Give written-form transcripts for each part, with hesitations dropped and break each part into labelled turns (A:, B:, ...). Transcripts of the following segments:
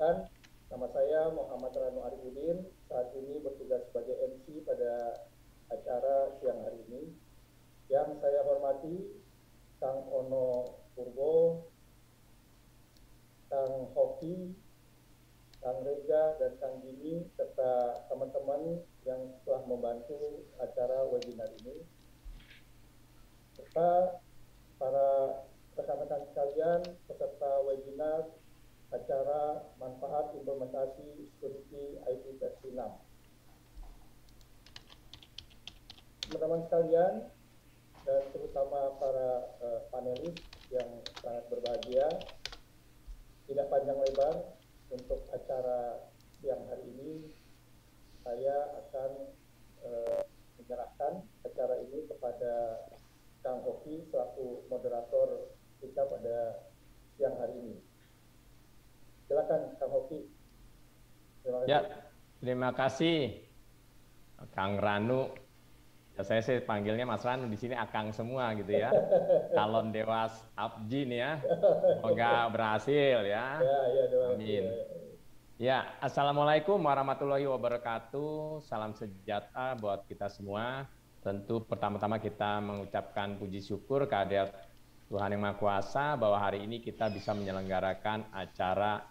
A: Perkenalkan, nama saya Muhammad Ranu Arifudin. Saat ini bertugas sebagai MC pada acara siang hari ini. Yang saya hormati Kang Ono Purbo, Kang Hoki, Kang Reza, dan Kang Jimmy, serta teman-teman yang telah membantu acara webinar ini. Serta para rekan-rekan sekalian peserta webinar acara manfaat implementasi security IT versi 6. Teman-teman sekalian, dan terutama para panelis yang sangat berbahagia, tidak panjang lebar untuk acara siang hari ini, saya akan menyerahkan acara ini kepada Kang Hoki selaku moderator kita pada siang hari ini. Silakan Kang Hoki.
B: Terima kasih. Ya, terima kasih Kang Ranu. Ya, saya sih panggilnya Mas Ranu, di sini Akang semua gitu ya. Calon Dewas Abji nih ya. Semoga berhasil ya. Amin. Ya, Assalamualaikum warahmatullahi wabarakatuh. Salam sejahtera buat kita semua. Tentu pertama-tama kita mengucapkan puji syukur kehadirat Tuhan Yang Maha Kuasa bahwa hari ini kita bisa menyelenggarakan acara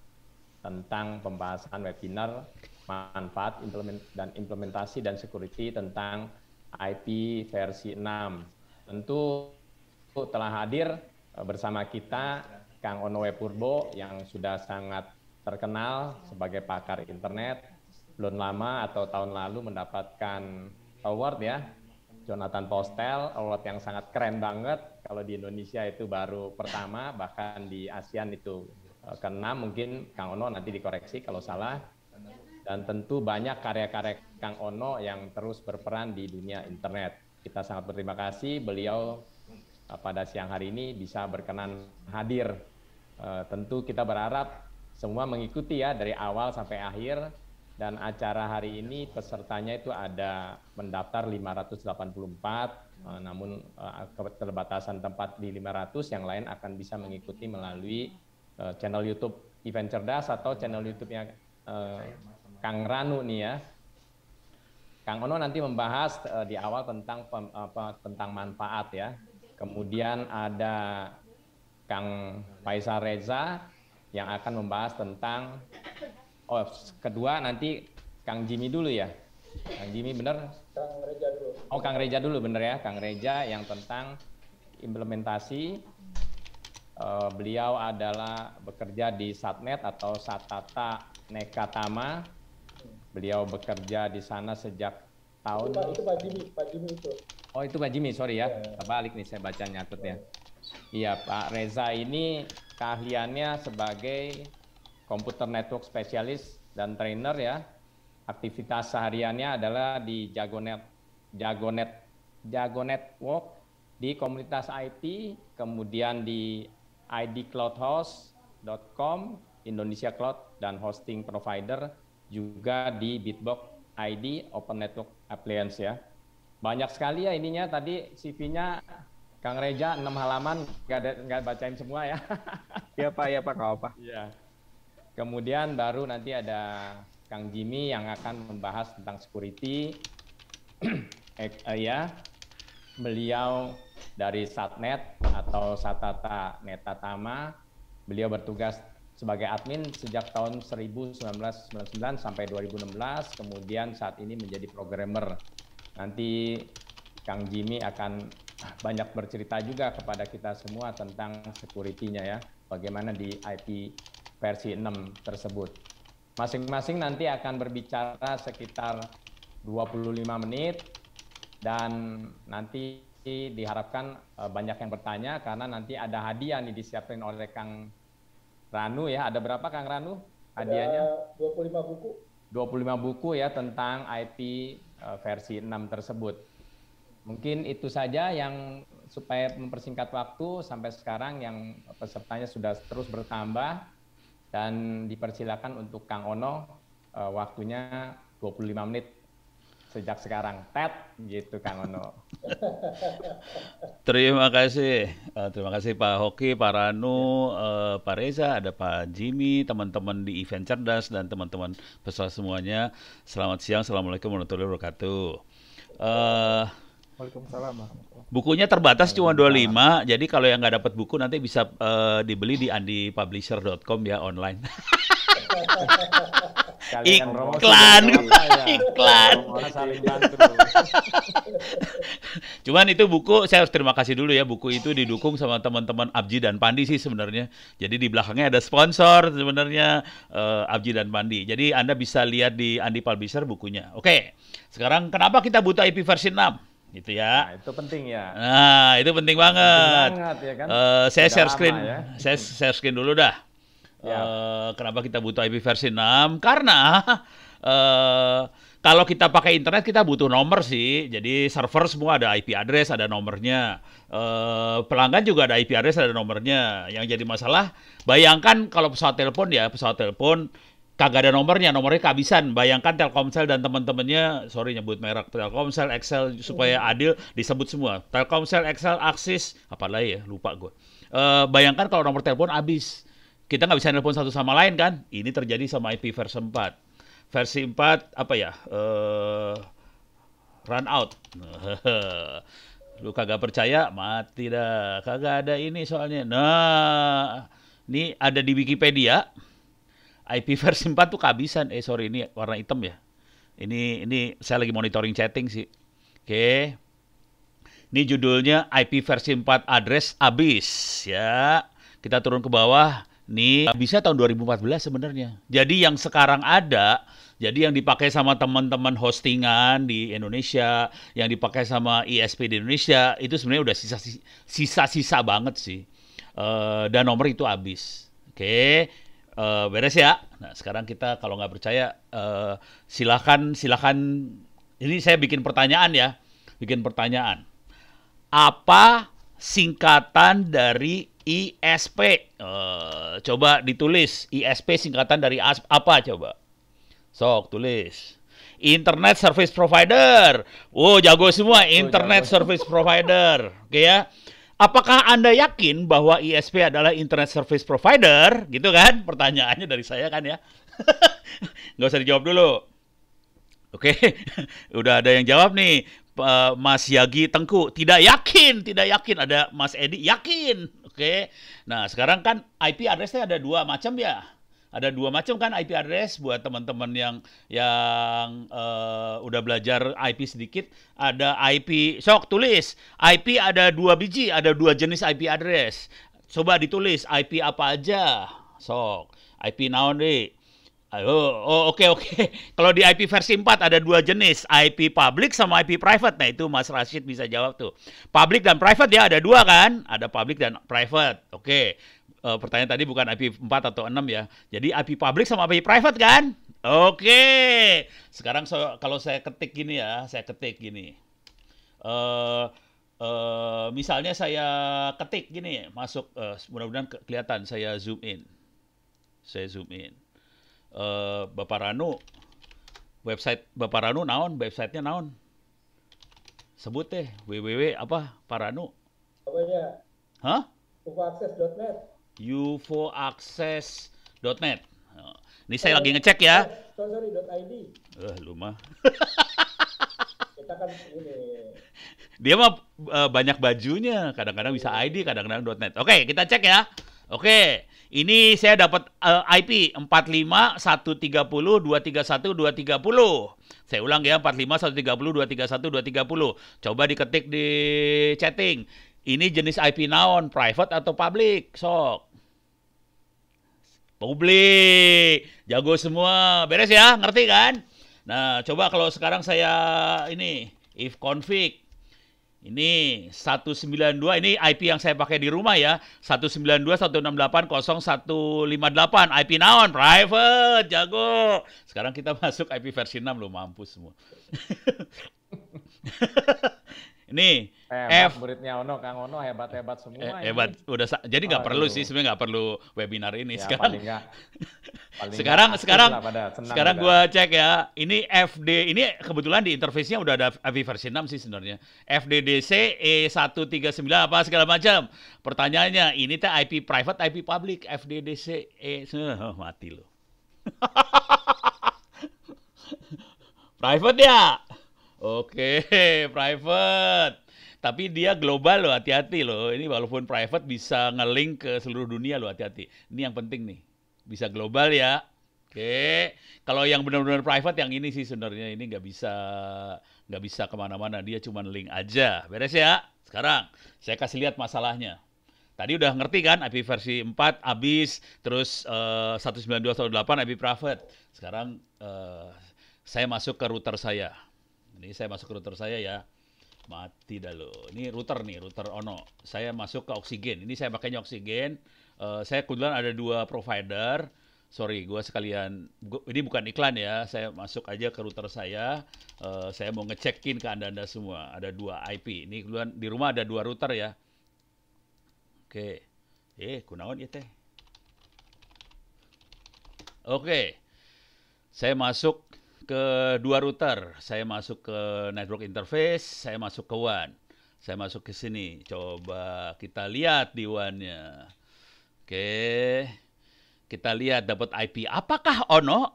B: tentang pembahasan webinar manfaat dan implementasi dan security tentang IP versi 6. Tentu telah hadir bersama kita Kang Ono Purbo yang sudah sangat terkenal sebagai pakar internet. Belum lama atau tahun lalu mendapatkan award ya, Jonathan Postel, award yang sangat keren banget. Kalau di Indonesia itu baru pertama, bahkan di ASEAN itu ke-6, mungkin Kang Ono nanti dikoreksi kalau salah. Dan tentu banyak karya-karya Kang Ono yang terus berperan di dunia internet. Kita sangat berterima kasih beliau pada siang hari ini bisa berkenan hadir. Tentu kita berharap semua mengikuti ya dari awal sampai akhir. Dan acara hari ini pesertanya itu ada mendaftar 584, namun keterbatasan tempat di 500, yang lain akan bisa mengikuti melalui channel YouTube Event Cerdas atau channel YouTube-nya Kang Ranu nih ya. Kang Ono nanti membahas di awal tentang manfaat ya. Kemudian ada Kang Faisal Reza yang akan membahas tentang kedua nanti Kang Jimmy dulu ya. Kang Jimmy bener?
A: Kang Reza dulu.
B: Oh, Kang Reza dulu bener ya. Kang Reza yang tentang implementasi. Beliau adalah bekerja di Satnet atau Satata Nekatama. Beliau bekerja di sana sejak tahun...
A: Itu Pak Jimmy itu.
B: Oh, itu Pak Jimmy, sorry ya. Terbalik nih saya baca nyatutnya. Iya, Pak Reza ini keahliannya sebagai Computer Network Specialist dan Trainer ya. Aktivitas sehariannya adalah di Jago Network, di komunitas IT, kemudian di idcloudhost.com, Indonesia Cloud dan hosting provider, juga di Bitbox ID, Open Network Appliance ya. Banyak sekali ya ininya, tadi CV-nya Kang Reza 6 halaman, nggak bacain semua ya.
C: Iya Pak, nggak apa.
B: Iya. Kemudian baru nanti ada Kang Jimmy yang akan membahas tentang security. Ya, beliau dari Satnet atau Satata Netatama. Beliau bertugas sebagai admin sejak tahun 1999 sampai 2016. Kemudian saat ini menjadi programmer. Nanti Kang Jimmy akan banyak bercerita juga kepada kita semua tentang security-nya ya. Bagaimana di IP versi 6 tersebut. Masing-masing nanti akan berbicara sekitar 25 menit dan nanti diharapkan banyak yang bertanya karena nanti ada hadiah nih disiapkan oleh Kang Ranu ya. Ada berapa Kang Ranu hadiahnya?
A: 25 buku.
B: 25 buku ya tentang IP versi 6 tersebut. Mungkin itu saja yang supaya mempersingkat waktu sampai sekarang yang pesertanya sudah terus bertambah. Dan dipersilakan untuk Kang Ono waktunya 25 menit. sejak sekarang. Tet gitu Kang Ono.
D: Terima kasih. Terima kasih Pak Hoki, Pak Ranu, Pak Reza, ada Pak Jimmy, teman-teman di Event Cerdas, dan teman-teman peserta semuanya. Selamat siang, Assalamualaikum warahmatullahi wabarakatuh.
C: Waalaikumsalam.
D: Bukunya terbatas cuma 25, jadi kalau yang nggak dapat buku nanti bisa dibeli di andipublisher.com ya, online.
B: Kalian promosi
D: Iklan,
B: dari apa ya?
D: iklan.
B: Orang saling bantu.
D: Cuman itu buku, saya harus terima kasih dulu ya, buku itu didukung sama teman-teman Abji dan Pandi sih sebenarnya. Jadi di belakangnya ada sponsor sebenarnya, Abji dan Pandi. Jadi Anda bisa lihat di Andi Publisher bukunya. Oke, sekarang kenapa kita butuh IP versi 6? Gitu ya.
B: Nah, itu penting ya.
D: Nah, itu penting banget.
B: Penting banget ya kan.
D: Saya
B: Udah
D: share
B: lama
D: screen,
B: ya.
D: saya share screen dulu dah.
B: Ya.
D: Kenapa kita butuh IP versi 6? Karena kalau kita pakai internet kita butuh nomor sih. Jadi server semua ada IP address, ada nomornya. Pelanggan juga ada IP address, ada nomornya. Yang jadi masalah, bayangkan kalau pesawat telepon kagak ada nomornya kehabisan. Bayangkan Telkomsel dan teman-temannya, sorry nyebut merek, Telkomsel, Excel, supaya adil disebut semua. Telkomsel, Excel, Axis, apalagi ya, lupa gue. Bayangkan kalau nomor telepon habis. Kita nggak bisa nelpon satu sama lain kan? Ini terjadi sama IP versi 4. Versi 4 apa ya? Run out. Lu kagak percaya? Mati dah. Kagak ada ini soalnya. Nah, ini ada di Wikipedia. IP versi 4 tuh kehabisan. Sorry, ini warna hitam ya. Ini saya lagi monitoring chatting sih. Oke. Ini judulnya IP versi 4 address habis ya. Kita turun ke bawah. Nih, habisnya tahun 2014 sebenarnya. Jadi yang sekarang ada, jadi yang dipakai sama teman-teman hostingan di Indonesia, yang dipakai sama ISP di Indonesia, itu sebenarnya udah sisa-sisa banget sih. Dan nomor itu habis. Oke. Beres ya. Nah, sekarang kita kalau nggak percaya, silakan. Ini saya bikin pertanyaan ya. Bikin pertanyaan. Apa singkatan dari ISP? Coba ditulis. ISP singkatan dari apa coba? Sok, tulis. Internet Service Provider. Oh, jago semua. Internet Service Provider. Oke ya. Apakah Anda yakin bahwa ISP adalah Internet Service Provider? Gitu kan? Pertanyaannya dari saya kan ya. Nggak usah dijawab dulu. Oke. Udah ada yang jawab nih. Mas Yagi Tengku. Tidak yakin. Ada Mas Edi yakin. Oke. Nah, sekarang kan IP address-nya ada dua macam ya. Ada dua macam kan IP address buat teman-teman yang udah belajar IP sedikit. Ada IP, sok tulis. IP ada dua biji, ada dua jenis IP address. Coba ditulis IP apa aja. Sok, IP naon deh. Oke. Kalau di IP versi 4 ada dua jenis, IP public sama IP private. Nah, itu Mas Rashid bisa jawab tuh. Public dan private ya, ada dua kan? Ada public dan private. Oke. Pertanyaan tadi bukan IP 4 atau 6 ya. Jadi IP public sama IP private kan? Oke. Sekarang kalau saya ketik gini ya, misalnya saya ketik gini, masuk, mudah-mudahan kelihatan, saya zoom in. Bapak Ranu, website Bapak Ranu naon, websitenya naon? Sebut deh, www apa, Pak Ranu?
A: Pokoknya.
D: Hah?
A: ufoaccess.net.
D: ufoaccess.net. Ini saya lagi ngecek ya.
A: Sorry.id.
D: Lu mah.
A: Kita kan ini.
D: Dia mah banyak bajunya, kadang-kadang bisa ID, kadang-kadang .net. Oke, kita cek ya. Oke, ini saya dapat IP 451302312310. Saya ulang ya, 451302312310. Coba diketik di chatting. Ini jenis IP naon, private atau public? Sok. Publik. Jago semua. Beres ya, ngerti kan? Nah, coba kalau sekarang saya ini if config. Ini 192, ini IP yang saya pakai di rumah ya. 192.168.0158. IP naon? Private, jago. Sekarang kita masuk IP versi 6 lo, mampus semua. Ini
B: hebat muridnya Ono, Kang Ono hebat-hebat semua.
D: Hebat. Udah jadi nggak perlu sih, sebenarnya nggak perlu webinar ini
B: ya,
D: sekarang.
B: Paling nggak Paling
D: Sekarang
B: nggak aktif
D: sekarang
B: lah, pada senang
D: sekarang
B: udah.
D: gua cek ya. Ini FD ini kebetulan di interface-nya udah ada API versi 6 sih sebenarnya. FDDC E139 apa segala macam. Pertanyaannya, ini teh IP private, IP public, FDDC mati lo. Private ya? Oke, private. Tapi dia global loh, hati-hati loh. Ini walaupun private bisa nge-link ke seluruh dunia loh, hati-hati. Ini yang penting nih. Bisa global ya. Oke. Kalau yang benar-benar private yang ini sih sebenarnya ini nggak bisa kemana-mana. Dia cuma link aja. Beres ya? Sekarang saya kasih lihat masalahnya. Tadi udah ngerti kan IP versi 4 habis, terus 192.168 IP private. Sekarang saya masuk ke router saya. Ini saya masuk ke router saya ya. Mati dah lo. Ini router nih, router Ono. Saya masuk ke Oksigen. Ini saya pakainya Oksigen. Saya kebetulan ada 2 provider. Sorry, gua sekalian. Ini bukan iklan ya. Saya masuk aja ke router saya. Saya mau ngecekin ke anda semua. Ada 2 IP. Ini kebetulan di rumah ada 2 router ya. Oke. Kunaon ya teh? Oke. Saya masuk ke 2 router. Saya masuk ke network interface, saya masuk ke WAN. Saya masuk ke sini. Coba kita lihat di WAN-nya. Oke. Kita lihat dapat IP. Apakah Ono?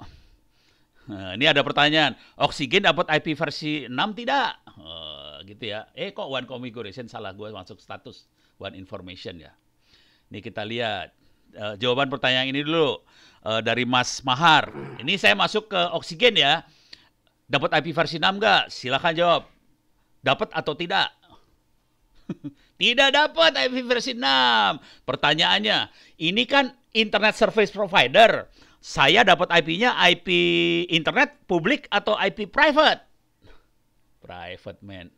D: Nah, ini ada pertanyaan. Oksigen dapat IP versi 6 tidak? Gitu ya. Kok WAN configuration salah, gue masuk status WAN information ya. Ini kita lihat. Jawaban pertanyaan ini dulu. Dari Mas Mahar. Ini saya masuk ke Oksigen ya. Dapat IP versi 6 nggak? Silakan jawab. Dapat atau tidak? Tidak dapat IP versi 6. Pertanyaannya, ini kan internet service provider. Saya dapat IP-nya IP internet publik atau IP private? Private, man.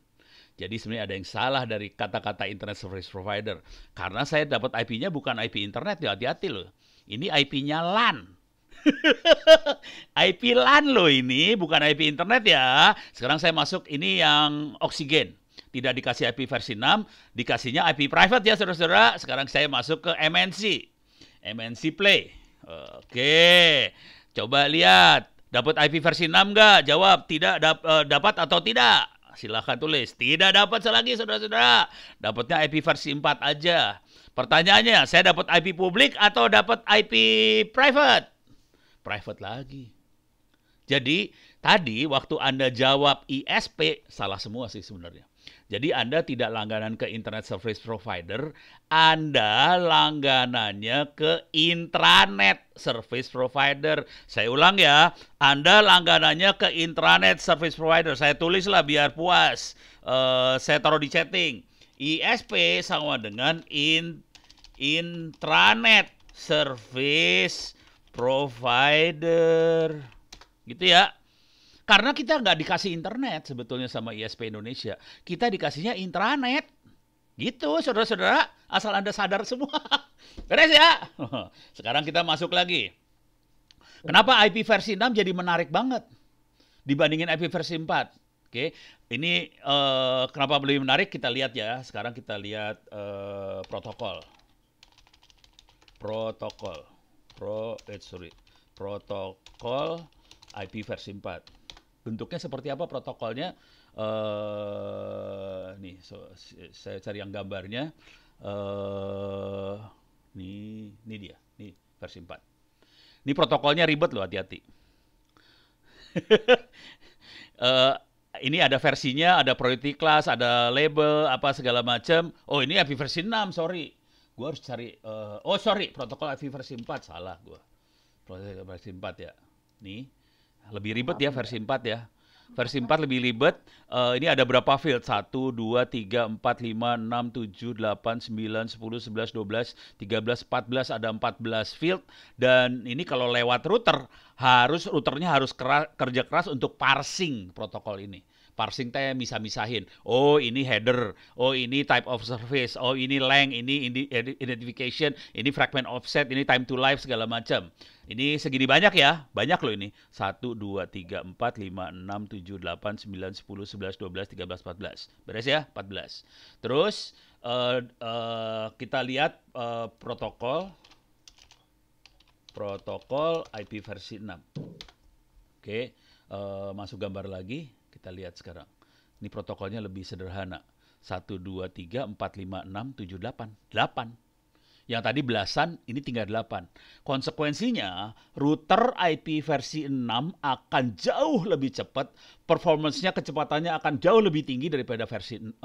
D: Jadi sebenarnya ada yang salah dari kata-kata internet service provider. Karena saya dapat IP-nya bukan IP internet, ya hati-hati loh. Ini IP-nya LAN. IP LAN loh ini, bukan IP internet ya. Sekarang saya masuk ini yang Oksigen. Tidak dikasih IP versi 6, dikasihnya IP private ya saudara-saudara. Sekarang saya masuk ke MNC. MNC Play. Oke. Coba lihat. Dapat IP versi 6 nggak? Jawab tidak dapat atau tidak. Silahkan tulis. Tidak dapat lagi saudara-saudara. Dapatnya IP versi 4 aja. Pertanyaannya, saya dapat IP publik atau dapat IP private? Private lagi. Jadi, tadi waktu Anda jawab ISP, salah semua sih sebenarnya. Jadi, Anda tidak langganan ke internet service provider, Anda langganannya ke intranet service provider. Saya ulang ya, Anda langganannya ke intranet service provider. Saya tulislah biar puas. Saya taruh di chatting. ISP sama dengan intranet service provider. Gitu ya. Karena kita nggak dikasih internet sebetulnya sama ISP Indonesia. Kita dikasihnya intranet. Gitu saudara-saudara. Asal Anda sadar semua. Beres ya? Sekarang kita masuk lagi. Kenapa IP versi 6 jadi menarik banget dibandingin IP versi 4? Oke, ini kenapa lebih menarik kita lihat ya. Sekarang kita lihat protokol IP versi 4. Bentuknya seperti apa protokolnya? Nih, saya cari yang gambarnya. Ini dia, nih versi 4. Ini protokolnya ribet loh, hati-hati. Ini ada versinya, ada priority class, ada label, apa segala macam. Oh, ini IP versi 6, sorry. Gua harus cari, protokol IP versi 4, salah gua. Protokol versi 4 ya. Nih, lebih ribet ya versi 4 ya. Versi 4 lebih ribet. Ini ada berapa field? 1, 2, 3, 4, 5, 6, 7, 8, 9, 10, 11, 12, 13, 14. Ada 14 field. Dan ini kalau lewat router, routernya harus kerja keras untuk parsing protokol ini. Parsing teh misah-misahin. Oh, ini header. Oh, ini type of service. Oh, ini length. Ini identification. Ini fragment offset. Ini time to life segala macam. Ini segini banyak ya. Banyak loh ini. 1, 2, 3, 4, 5, 6, 7, 8, 9, 10, 11, 12, 13, 14. Beres ya? 14. Terus kita lihat protokol protokol IP versi 6. Oke, masuk gambar lagi, kita lihat sekarang. Ini protokolnya lebih sederhana. 1, 2, 3, 4, 5, 6, 7, 8. 8. Yang tadi belasan, ini tinggal 8. Konsekuensinya, router IP versi 6 akan jauh lebih cepat, performance-nya, kecepatannya akan jauh lebih tinggi daripada versi 4.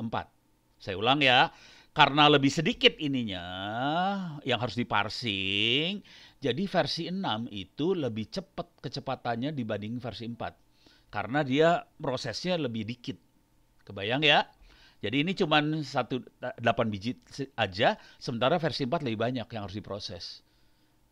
D: Saya ulang ya, karena lebih sedikit ininya yang harus diparsing, jadi versi 6 itu lebih cepat kecepatannya dibanding versi 4. Karena dia prosesnya lebih dikit. Kebayang ya? Jadi ini cuma 8 biji aja, sementara versi 4 lebih banyak yang harus diproses.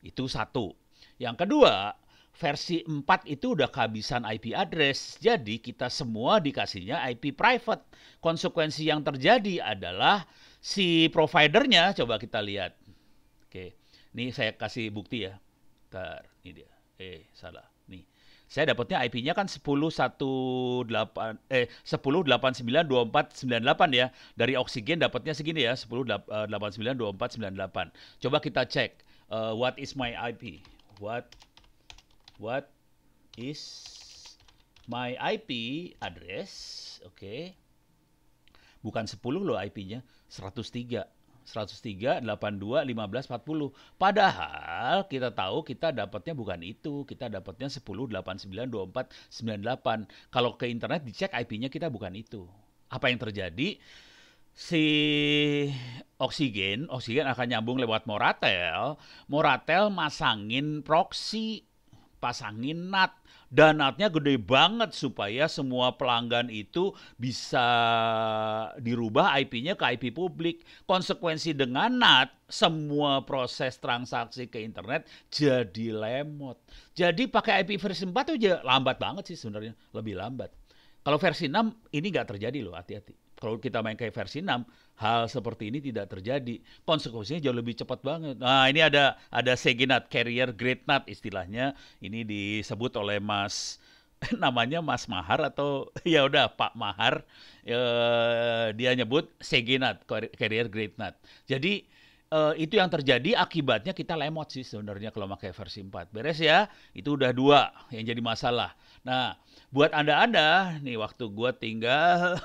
D: Itu satu. Yang kedua, versi 4 itu udah kehabisan IP address. Jadi kita semua dikasihnya IP private. Konsekuensi yang terjadi adalah si providernya, coba kita lihat. Oke, ini saya kasih bukti ya. Bentar, ini dia. Salah. Nih. Saya dapatnya IP-nya kan 10.89.24.98 ya. Dari Oksigen dapatnya segini ya, 10.89.24.98. Coba kita cek, what is my IP? What is my IP address? Oke. Bukan 10 loh IP-nya, 103. 103, 82, 15, 40. Padahal kita tahu kita dapatnya bukan itu. Kita dapatnya 10, 89, 24, 98. Kalau ke internet dicek IP-nya kita bukan itu. Apa yang terjadi? Si Oksigen akan nyambung lewat Moratel. Moratel masangin proxy, pasangin NAT. Dan NAT-nya gede banget supaya semua pelanggan itu bisa dirubah IP-nya ke IP publik. Konsekuensi dengan NAT, semua proses transaksi ke internet jadi lemot. Jadi pakai IP versi 4 itu aja lambat banget sih sebenarnya, lebih lambat. Kalau versi 6 ini nggak terjadi loh, hati-hati. Kalau kita main kayak versi 6, hal seperti ini tidak terjadi. Konsekuensinya jauh lebih cepat banget. Nah, ini ada SEGNAT, Carrier Grade NAT istilahnya. Ini disebut oleh Mas, namanya Mas Mahar atau ya udah Pak Mahar. Dia nyebut SEGNAT, Carrier Grade NAT. Jadi itu yang terjadi, akibatnya kita lemot sih sebenarnya kalau pakai versi 4. Beres ya? Itu udah 2 yang jadi masalah. Nah, buat Anda-Anda, nih waktu gua tinggal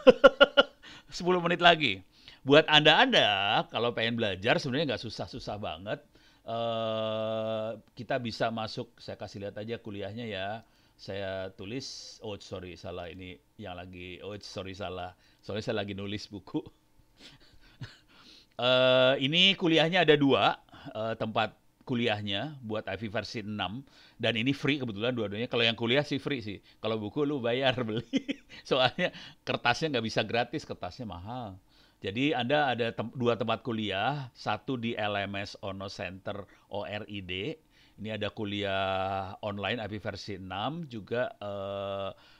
D: 10 menit lagi. Buat Anda-Anda, kalau pengen belajar sebenarnya nggak susah-susah banget. Kita bisa masuk, saya kasih lihat aja kuliahnya ya. Saya tulis, salah ini yang lagi, salah. Soalnya saya lagi nulis buku. Ini kuliahnya ada 2 tempat kuliahnya buat IV versi 6 dan ini free kebetulan dua-duanya. Kalau yang kuliah sih free sih. Kalau buku lu bayar beli. Soalnya kertasnya nggak bisa gratis, kertasnya mahal. Jadi Anda ada 2 tempat kuliah, satu di LMS Ono Center ORID. Ini ada kuliah online IP versi 6 juga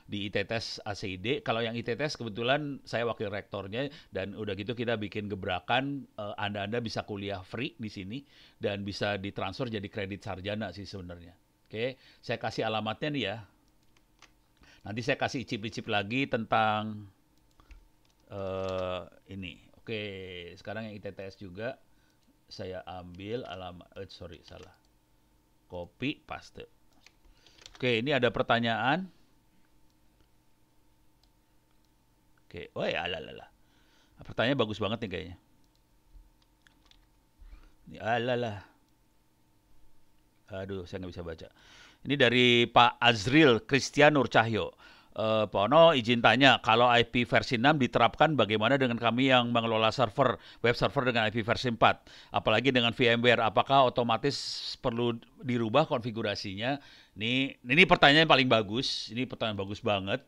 D: di ITTS ACID. Kalau yang ITTS kebetulan saya wakil rektornya dan udah gitu kita bikin gebrakan Anda bisa kuliah free di sini dan bisa ditransfer jadi kredit sarjana sih sebenarnya. Oke, saya kasih alamatnya nih ya. Nanti saya kasih icip-icip lagi tentang ini. Oke, sekarang yang ITTS juga saya ambil alamat. Salah. Copy, paste. Oke, ini ada pertanyaan. Oke, oh ya, alalala. Pertanyaannya bagus banget nih kayaknya. Ini alalala. Aduh, saya nggak bisa baca. Ini dari Pak Azril Kristianur Cahyo. Pak Ono izin tanya, kalau IP versi 6 diterapkan bagaimana dengan kami yang mengelola server, web server dengan IP versi 4? Apalagi dengan VMware, apakah otomatis perlu dirubah konfigurasinya? Ini pertanyaan yang paling bagus, ini pertanyaan bagus banget.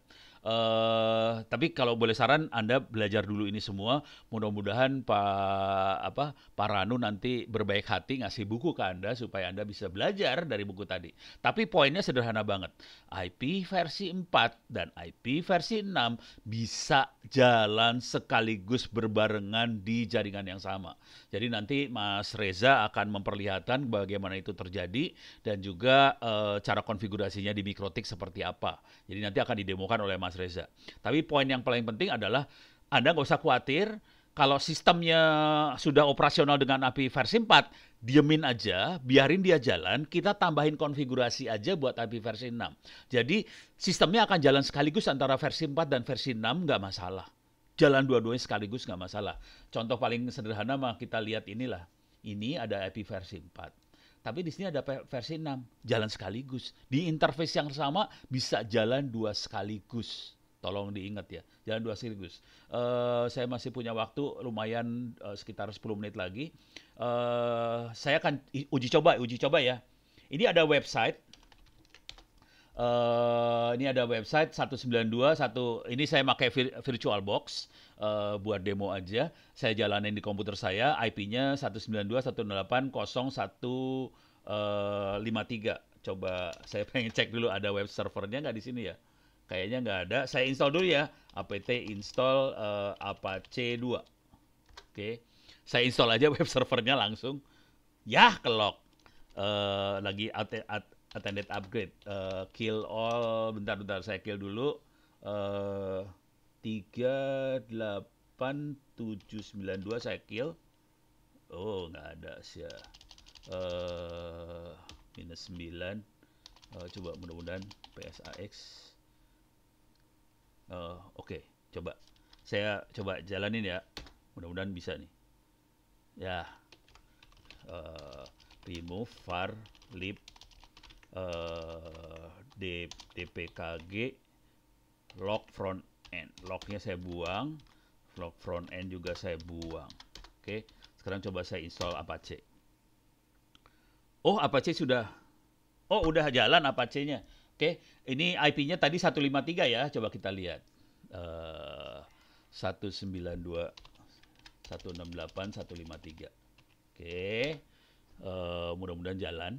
D: Tapi kalau boleh saran, Anda belajar dulu ini semua. Mudah-mudahan Pak Ranu nanti berbaik hati ngasih buku ke Anda supaya Anda bisa belajar dari buku tadi. Tapi poinnya sederhana banget. IP versi 4 dan IP versi 6 bisa jalan sekaligus berbarengan di jaringan yang sama. Jadi nanti Mas Reza akan memperlihatkan bagaimana itu terjadi dan juga cara konfigurasinya di Mikrotik seperti apa. Jadi nanti akan didemokan oleh Mas Reza. Tapi poin yang paling penting adalah Anda nggak usah khawatir Kalau sistemnya sudah operasional dengan IP versi 4, diemin aja, biarin dia jalan, kita tambahin konfigurasi aja buat IP versi 6. Jadi sistemnya akan jalan sekaligus antara versi 4 dan versi 6, nggak masalah. Jalan dua-duanya sekaligus nggak masalah. Contoh paling sederhana mah kita lihat inilah. Ini ada IP versi 4. Tapi di sini ada versi 6, jalan sekaligus. Di interface yang sama bisa jalan dua sekaligus. Tolong diingat ya, jalan dua sekaligus. Saya masih punya waktu lumayan sekitar 10 menit lagi. Saya akan uji coba ya. Ini ada website. Ini ada website 192, ini saya pakai VirtualBox buat demo aja. Saya jalanin di komputer saya, IP-nya 192.168.0.153. Coba saya pengen cek dulu ada web servernya nggak di sini ya. Kayaknya nggak ada. Saya install dulu ya. apt install Apache 2. Oke. Saya install aja web servernya langsung. Yah, kelok. Lagi attended upgrade. Kill all. Bentar. Saya kill dulu. 38792 saya kill. Oh, nggak ada sih ya. Minus 9. Coba mudah-mudahan PSAX. Oke, coba. Saya coba jalanin ya. Mudah-mudahan bisa nih. Ya. Remove var lib dpkg log front end. Lognya saya buang. Log front end juga saya buang. Oke. Sekarang coba saya install Apache. Oh, Apache sudah. Oh, udah jalan Apache-nya. Oke, ini IP-nya tadi 153 ya, coba kita lihat. 192.168.153. Oke, mudah-mudahan jalan.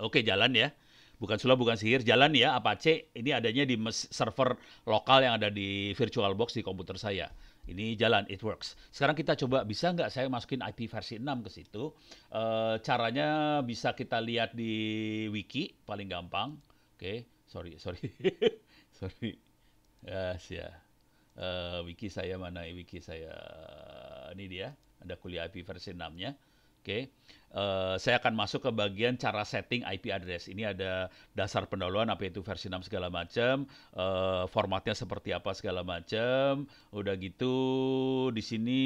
D: Oke, jalan ya. Bukan sulap, bukan sihir, jalan ya. Apache ini adanya di server lokal yang ada di VirtualBox di komputer saya. Ini jalan, it works. Sekarang kita coba, bisa nggak saya masukin IP versi 6 ke situ. Caranya bisa kita lihat di wiki, paling gampang. Oke, sorry. Sorry. Ya. Wiki saya mana? Wiki saya ini dia. Ada kuliah IP versi 6-nya. Oke. Saya akan masuk ke bagian cara setting IP address. Ini ada dasar pendahuluan apa itu versi 6 segala macam, formatnya seperti apa segala macam. Udah gitu di sini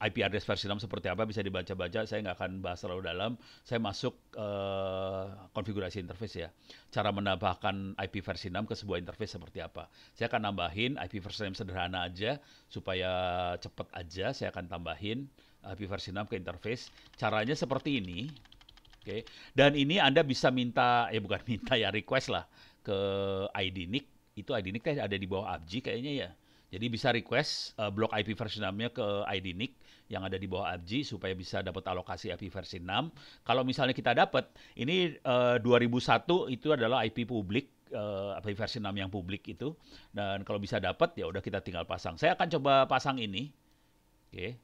D: IP address versi 6 seperti apa bisa dibaca-baca. Saya nggak akan bahas terlalu dalam. Saya masuk konfigurasi interface ya. Cara menambahkan IP versi 6 ke sebuah interface seperti apa. Saya akan nambahin IP versi 6 sederhana aja supaya cepet aja. Saya akan tambahin IP versi 6 ke interface. Caranya seperti ini. Oke. Dan ini Anda bisa minta, bukan minta ya, request lah ke IDNIC. Itu IDNIC ada di bawah APG kayaknya ya. Jadi bisa request blok IP versi 6-nya ke IDNIC yang ada di bawah APG supaya bisa dapat alokasi IP versi 6. Kalau misalnya kita dapat, ini 2001 itu adalah IP publik, IP versi 6 yang publik itu. Dan kalau bisa dapat, ya udah kita tinggal pasang. Saya akan coba pasang ini. Oke.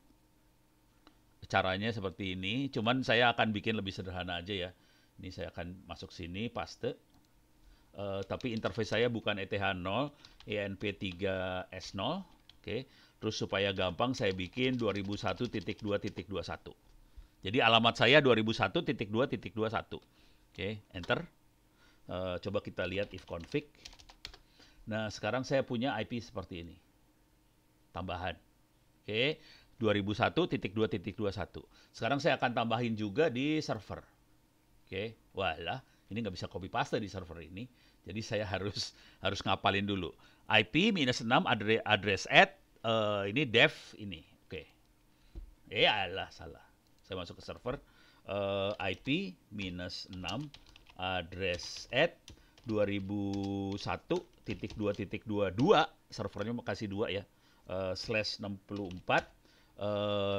D: Caranya seperti ini, cuman saya akan bikin lebih sederhana aja ya. Ini saya akan masuk sini, paste. Tapi interface saya bukan ETH0, ENP3S0. Oke. Terus supaya gampang saya bikin 2001.2.21. Jadi alamat saya 2001.2.21. Oke, enter. Coba kita lihat if config. Nah, sekarang saya punya IP seperti ini. Tambahan. Oke, 2001.2.21. Sekarang saya akan tambahin juga di server. Oke, walah, ini nggak bisa copy paste di server ini. Jadi saya harus ngapalin dulu. IP -6 address add ini dev ini. Oke. Alah salah. Saya masuk ke server IP -6 address add 2001.2.22 servernya mau kasih 2 ya. /64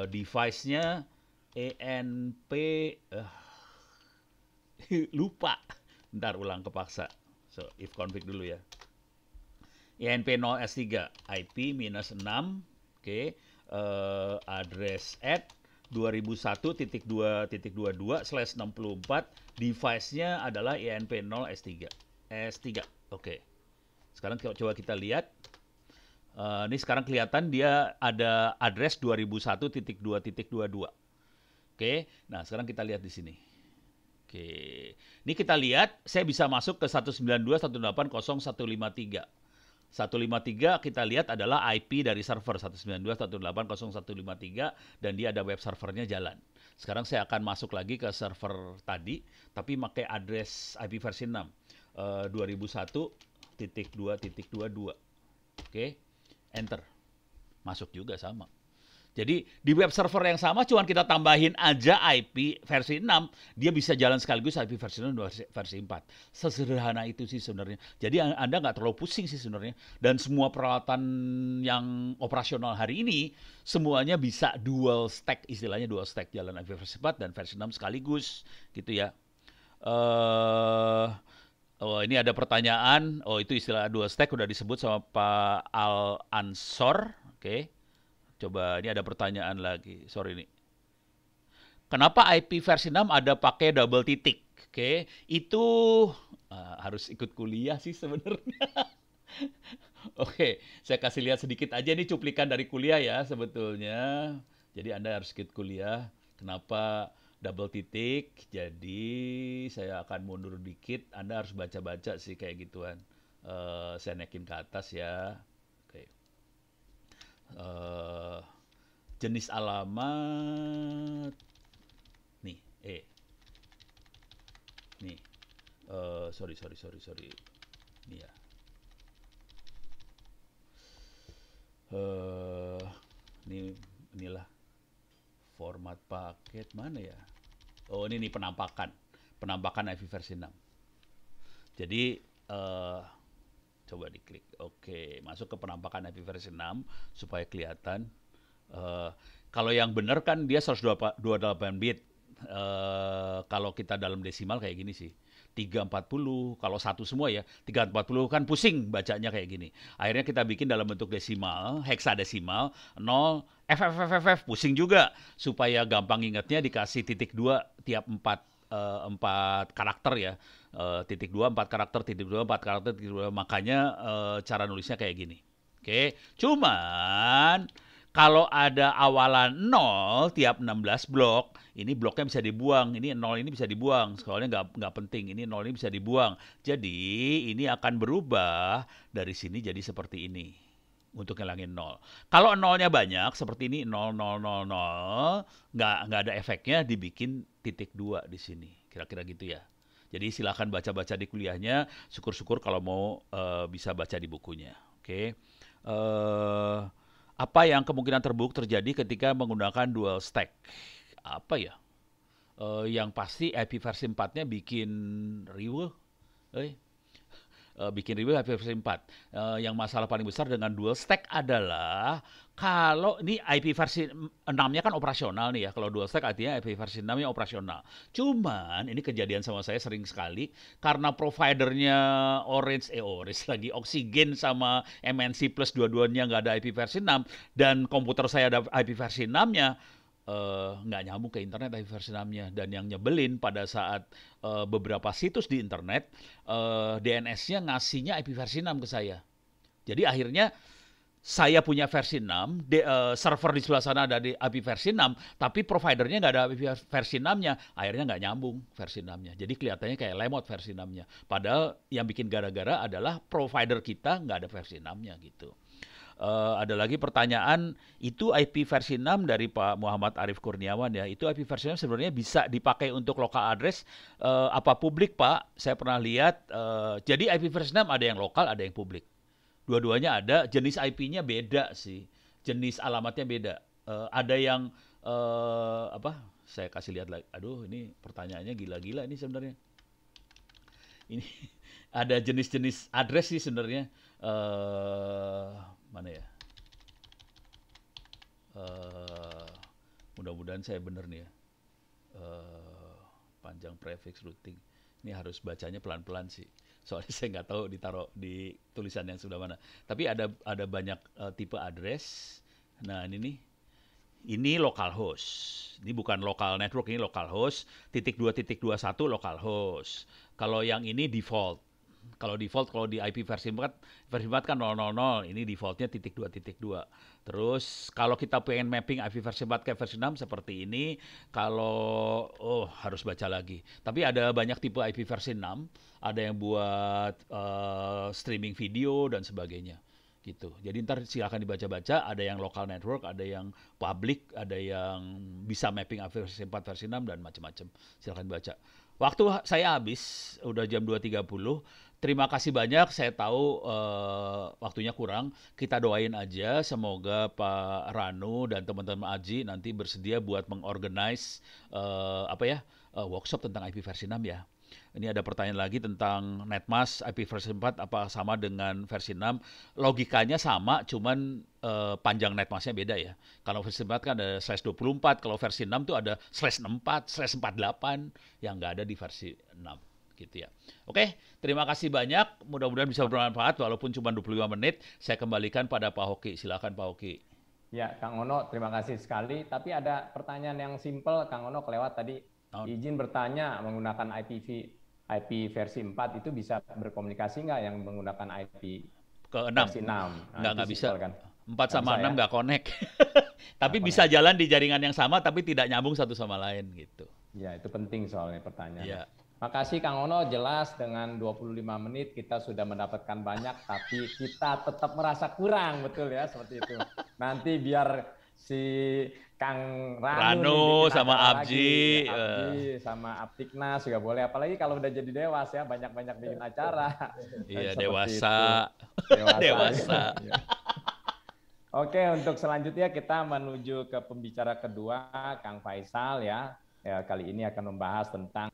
D: device-nya ENP lupa. Bentar ulang kepaksa. So, if config dulu ya. ENP0S3 IP -6 oke. Address add 2001.2.22/64 device-nya adalah ENP0S3 S3. Oke. Sekarang coba kita lihat Ini sekarang kelihatan dia ada address 2001.2.22. Oke, nah sekarang kita lihat di sini. Oke, ini kita lihat saya bisa masuk ke 192.168.0.153. 153 kita lihat adalah IP dari server 192.168.0.153 dan dia ada web servernya jalan. Sekarang saya akan masuk lagi ke server tadi, tapi pakai address IP versi 6, 2001.2.22. Oke, enter. Masuk juga sama. Jadi di web server yang sama, cuman kita tambahin aja IP versi 6, dia bisa jalan sekaligus IP versi 6 dan versi 4. Sesederhana itu sih sebenarnya. Jadi Anda nggak terlalu pusing sih sebenarnya. Dan semua peralatan yang operasional hari ini, semuanya bisa dual stack, istilahnya dual stack, jalan IP versi 4 dan versi 6 sekaligus. Gitu ya. Oh, ini ada pertanyaan. Oh, itu istilah dual stack udah disebut sama Pak Al Ansor. Oke. Coba, ini ada pertanyaan lagi. Sorry nih. Kenapa IP versi 6 ada pakai double titik? Oke, itu harus ikut kuliah sih sebenarnya. Oke, saya kasih lihat sedikit aja nih cuplikan dari kuliah ya sebetulnya. Jadi Anda harus ikut kuliah. Kenapa double titik? Jadi saya akan mundur dikit. Anda harus baca-baca sih kayak gituan. Saya naikin ke atas ya. Oke. Jenis alamat nih nih sorry nih ya inilah format paket mana ya. Oh, ini nih penampakan IP versi 6. Jadi coba diklik. Oke, masuk ke penampakan IP versi 6 supaya kelihatan. Kalau yang benar kan dia 128 bit. Kalau kita dalam desimal kayak gini sih. 340, kalau satu semua ya. 340 kan pusing bacanya kayak gini. Akhirnya kita bikin dalam bentuk desimal, heksadesimal, 0, FFFFF, pusing juga. Supaya gampang ingatnya dikasih titik 2 tiap 4 karakter ya. Titik 2, 4 karakter, titik 2, 4 karakter, titik 2. Makanya cara nulisnya kayak gini. Oke, cuman kalau ada awalan 0 tiap 16 blok, ini bloknya bisa dibuang. Ini 0 ini bisa dibuang. Soalnya nggak penting. Ini 0 ini bisa dibuang. Jadi ini akan berubah dari sini jadi seperti ini. Untuk ngilangin 0. Kalau 0-nya banyak, seperti ini 0, 0, 0, 0, nggak ada efeknya, dibikin titik 2 di sini. Kira-kira gitu ya. Jadi silakan baca-baca di kuliahnya, syukur-syukur kalau mau bisa baca di bukunya. Oke. Apa yang kemungkinan terburuk terjadi ketika menggunakan dual stack? Apa ya? Yang pasti IP versi 4-nya bikin riweuh. Bikin ribet IP versi 4. Yang masalah paling besar dengan dual stack adalah kalau ini IP versi 6-nya kan operasional nih ya. Kalau dual stack artinya IP versi 6-nya operasional. Cuman ini kejadian sama saya sering sekali karena providernya Orange lagi Oxygen sama MNC Plus dua-duanya nggak ada IP versi 6 dan komputer saya ada IP versi 6-nya. Nggak nyambung ke internet IP versi 6-nya. Dan yang nyebelin pada saat beberapa situs di internet DNS-nya ngasihnya IP versi 6 ke saya. Jadi akhirnya saya punya versi 6, server di sebelah sana ada di IP versi 6, tapi providernya nggak ada IP versi 6-nya. Akhirnya nggak nyambung versi 6-nya. Jadi kelihatannya kayak lemot versi 6-nya. Padahal yang bikin gara-gara adalah provider kita nggak ada versi 6-nya gitu. Ada lagi pertanyaan, itu IP versi 6 dari Pak Muhammad Arif Kurniawan ya. Itu IP versi 6 sebenarnya bisa dipakai untuk local address apa publik, Pak? Saya pernah lihat. Jadi IP versi 6 ada yang lokal, ada yang publik. Dua-duanya ada, jenis IP-nya beda sih. Jenis alamatnya beda. Ada yang apa? Saya kasih lihat lagi. Aduh, ini pertanyaannya gila-gila ini sebenarnya. Ini ada jenis-jenis address sih sebenarnya. Mana ya? Mudah-mudahan saya benar nih ya. Panjang prefix routing. Ini harus bacanya pelan-pelan sih. Soalnya saya nggak tahu ditaruh di tulisan yang sebelah mana. Tapi ada banyak tipe address. Nah ini nih. Ini localhost. Ini bukan local network, ini localhost. .2.21 localhost. Kalau yang ini default. Kalau default, kalau di IP versi 4 kan 000, ini defaultnya .2.2. Terus kalau kita pengen mapping IP versi 4 ke versi 6 seperti ini, kalau harus baca lagi. Tapi ada banyak tipe IP versi 6, ada yang buat streaming video dan sebagainya. Gitu. Jadi ntar silakan dibaca-baca, ada yang local network, ada yang public, ada yang bisa mapping versi 4, versi 6, dan macam-macam. Silakan baca. Waktu saya habis, udah jam 2.30. Terima kasih banyak, saya tahu waktunya kurang. Kita doain aja, semoga Pak Ranu dan teman-teman Aji nanti bersedia buat mengorganize workshop tentang IP versi 6 ya. Ini ada pertanyaan lagi tentang NetMask IP versi 4 apa sama dengan versi 6. Logikanya sama, cuman panjang NetMasknya beda ya. Kalau versi 4 kan ada /24, kalau versi 6 tuh ada /64, /48 yang nggak ada di versi 6. Gitu ya. Oke, terima kasih banyak. Mudah-mudahan bisa bermanfaat walaupun cuma 25 menit. Saya kembalikan pada Pak Hoki. Silakan Pak Hoki.
B: Ya, Kang Ono, terima kasih sekali. Tapi ada pertanyaan yang simpel, Kang Ono kelewat tadi. Izin bertanya, menggunakan IP versi 4 itu bisa berkomunikasi nggak yang menggunakan IP
D: ke 6?
B: Versi 6?
D: Nggak bisa.
B: Kan?
D: 4 sama 6 nggak connect. Tapi
B: Nggak
D: bisa jalan di jaringan yang sama, tapi tidak nyambung satu sama lain gitu.
B: Ya, itu penting soalnya pertanyaan.
D: Ya.
B: Makasih Kang Ono, jelas dengan 25 menit kita sudah mendapatkan banyak, tapi kita tetap merasa kurang, betul ya, seperti itu. Nanti biar si Kang Ranu
D: sama Abji,
B: sama Aptiknas juga boleh, apalagi kalau udah jadi dewas ya, banyak-banyak bikin acara.
D: Iya, dewasa.
B: Dewasa. Ya. Oke, untuk selanjutnya kita menuju ke pembicara kedua, Kang Faisal ya. Ya, kali ini akan membahas tentang